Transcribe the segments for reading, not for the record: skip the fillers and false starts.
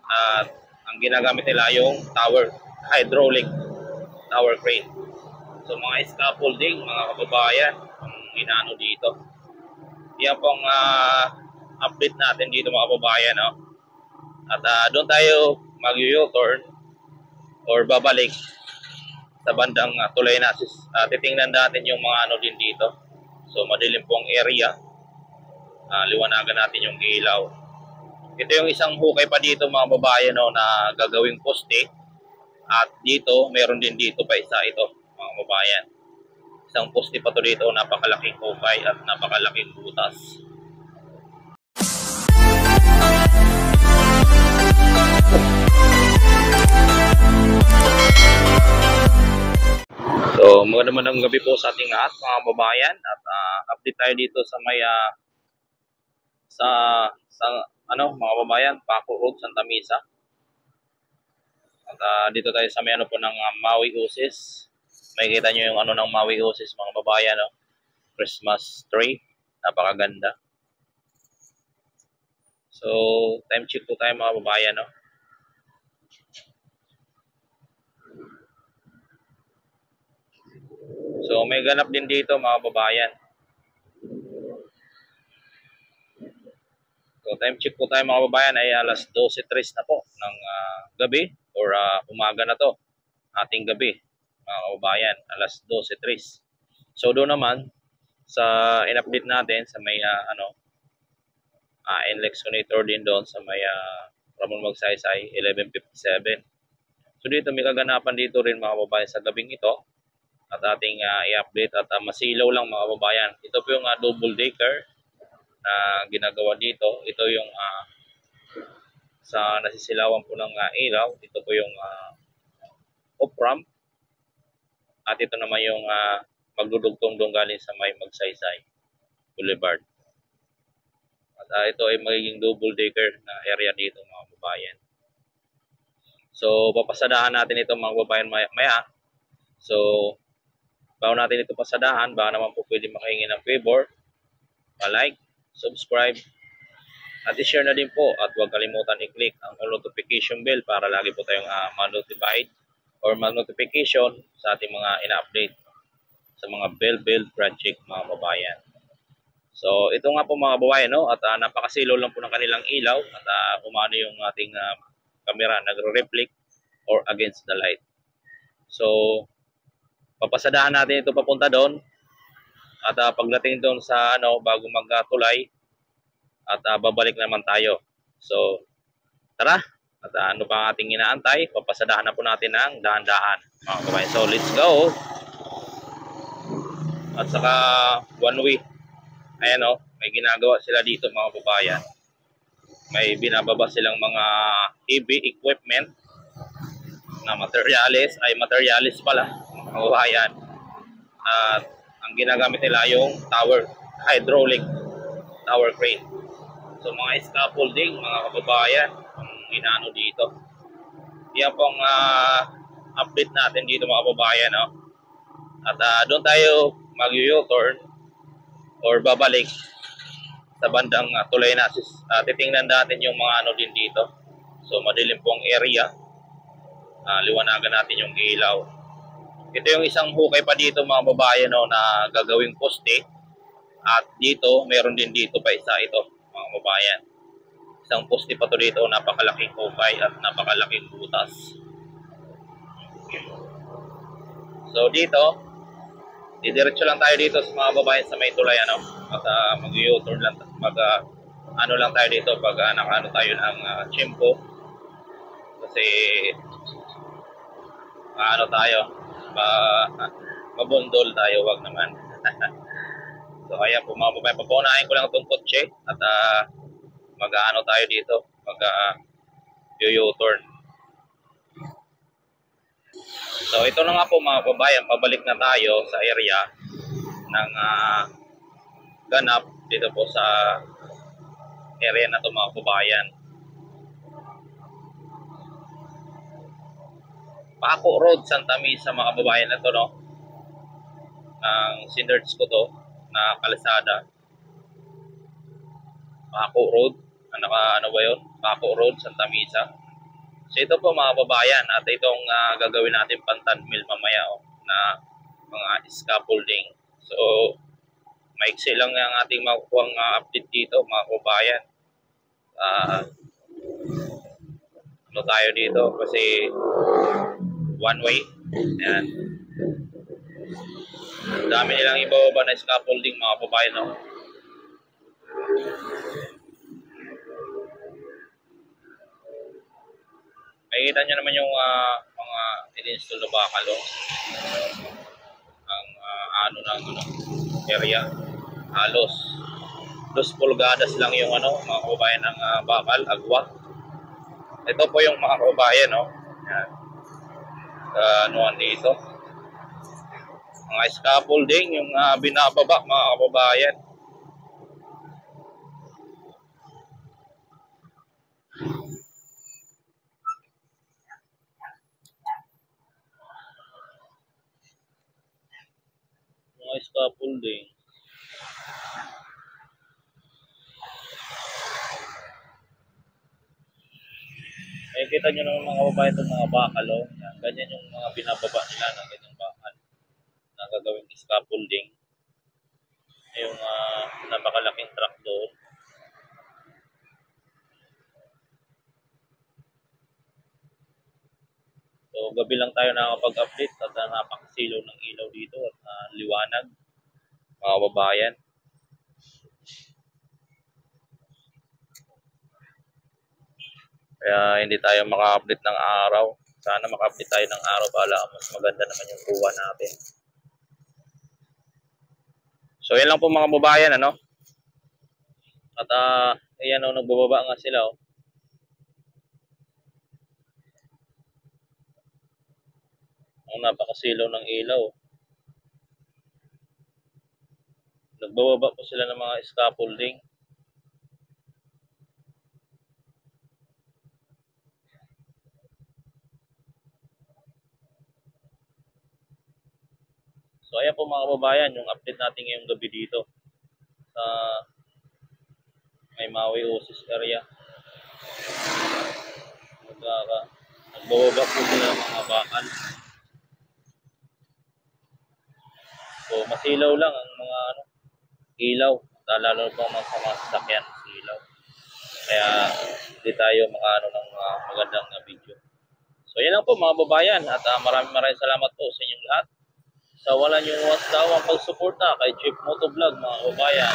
At ang ginagamit nila yung tower, hydraulic tower crane. So mga scaffolding, mga kababayan, ang inaano dito. Yan pong update natin dito mga kababayan. No? At doon tayo mag-U-turn or babalik sa bandang tulay na. Titingnan natin yung mga ano din dito. So madilim pong area. Liwanagan natin yung ilaw. Ito yung isang hukay pa dito mga babae no, na gagawing poste. At dito, meron din dito pa isa ito mga babayan. Isang poste pa to dito, napakalaking hukay at napakalaking butas. So, magandang gabi po sa ating lahat mga babayan at update tayo dito sa may mga babayan, Paco Road, Santa Mesa. At dito tayo sa may ano po ng Maui Oasis. Makikita nyo yung ano ng Maui Oasis mga babayan, no? Christmas tree, napakaganda. So, time check po tayo mga babayan, no? So, may ganap din dito mga babayan. So, time check po tayo mga babayan ay alas 12:03 na po ng gabi or umaga na to. Ating gabi mga kababayan, alas 12:03. So, doon naman sa in-update natin sa may NLEX connector din doon sa may Ramon Magsaysay 1157. So, dito may kaganapan dito rin mga kababayan sa gabing ito. At ating i-update at masilaw lang mga kababayan. Ito po yung double decker na ginagawa dito. Ito yung sa nasisilawan po ng ilaw. Ito po yung off-ramp. At ito naman yung magdudugtong doon galing sa may Magsaysay Boulevard. At ito ay magiging double decker na area dito mga kababayan. So papasadahan natin ito mga kababayan maya. So bago natin ito pasadahan, baka naman po pwede makahingi ng favor, like, subscribe, at i-share na din po. At huwag kalimutan i-click ang notification bell para lagi po tayong ma-notified or mag-notification sa ating mga ina-update sa mga bell project mga babayan. So ito nga po mga babayan, no? At napakasilaw lang po ng kanilang ilaw at umano yung ating camera nagre-reflect or against the light. So papasadahan natin ito papunta doon at pagdating doon sa bago magtulay at babalik naman tayo. So tara, at ano pa ang ating inaantay, papasadahan na po natin ng dahan-dahan mga kababayan. So let's go. At saka one way, ayan may ginagawa sila dito mga kababayan. May binababa silang mga heavy equipment na materialis pala mga kababayan. At ang ginagamit nila yung tower, hydraulic tower crane. So mga scaffolding mga kababayan ang inaano dito. Yan pong update natin dito mga kababayan, no? At doon tayo mag-U-turn or babalik sa bandang tulay na. Titingnan natin yung mga ano din dito. So madilim pong area. Liwanagan natin yung ilaw. Ito yung isang hukay pa dito mga babae, no, na gagawing poste. At dito, meron din dito pa isa ito mga babayan. Isang poste pa to dito, napakalaking hukay at napakalaking butas. So dito, didiretso lang tayo dito sa mga babayan sa may tulay, at mag-U-turn lang, ano lang tayo dito pag nakaano tayo ng chimpo. Kasi ano tayo, mabundol tayo, wag naman. So ayan po mga babae, papunahin ko lang itong kotse at mag-ano tayo dito, U-turn. So ito na nga po mga babayan, pabalik na tayo sa area ng ganap dito po sa area na to mga babayan. Paco Road, Santa Mesa mga kababayan, na to, no? Ang sinerge ko to na kalsada. Paco Road, ano ba yun? Paco Road, Santa Mesa. So ito po mga kababayan, at itong gagawin natin pantanmil mamaya na mga scaffolding. So maiksi lang ang ating makukuha update dito mga kababayan. Ano tayo dito kasi one way. Ayan. Dami nilang ibababa na scaffolding mga kababayan. Makikita nyo naman yung mga in-install na bakal ang area. Halos 2 pulgadas lang yung mga kababayan ng bakal, agwa. Ito po yung mga kababayan, Yan. Dito. Mga scaffolding, yung binababa mga kababayan. Mga scaffolding. Kita nyo naman mga kababayan itong mga bakal. Yan. Ganyan yung mga binababa nila ng ganyang bakal na gagawing scaffolding. Yung napakalaking truck doon. So gabi lang tayo nakakapag-update at napakasilaw ng ilaw dito at liwanag mga kababayan. Kaya hindi tayo maka-update ng araw. Sana maka-update tayo ng araw para mas maganda naman yung kuha natin. So yan lang po mga kababayan, At ayan nagbababa nga sila, Ang napakasilaw ng ilaw. Nagbababa po sila ng mga scaffolding. So ayan po mga kababayan, yung update natin ngayong gabi dito sa may Maui Osis area. Nagbababa po sila ng mga bakal. So masilaw lang ang mga ilaw, lalo pa sa mga sasakyan, ilaw. Kaya hindi tayo makaano ng magandang video. So yan lang po mga babayan, at maraming salamat po sa inyong lahat. Sa wala niyong wasawang pagsuporta kay Chief Motovlog mga babayan.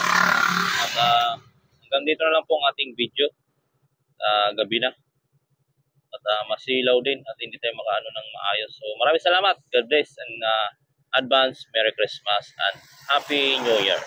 At hanggang dito na lang po ang ating video. Gabi na. At masilaw din at hindi tayo makaano ng maayos. So maraming salamat. God bless and advance Merry Christmas and Happy New Year.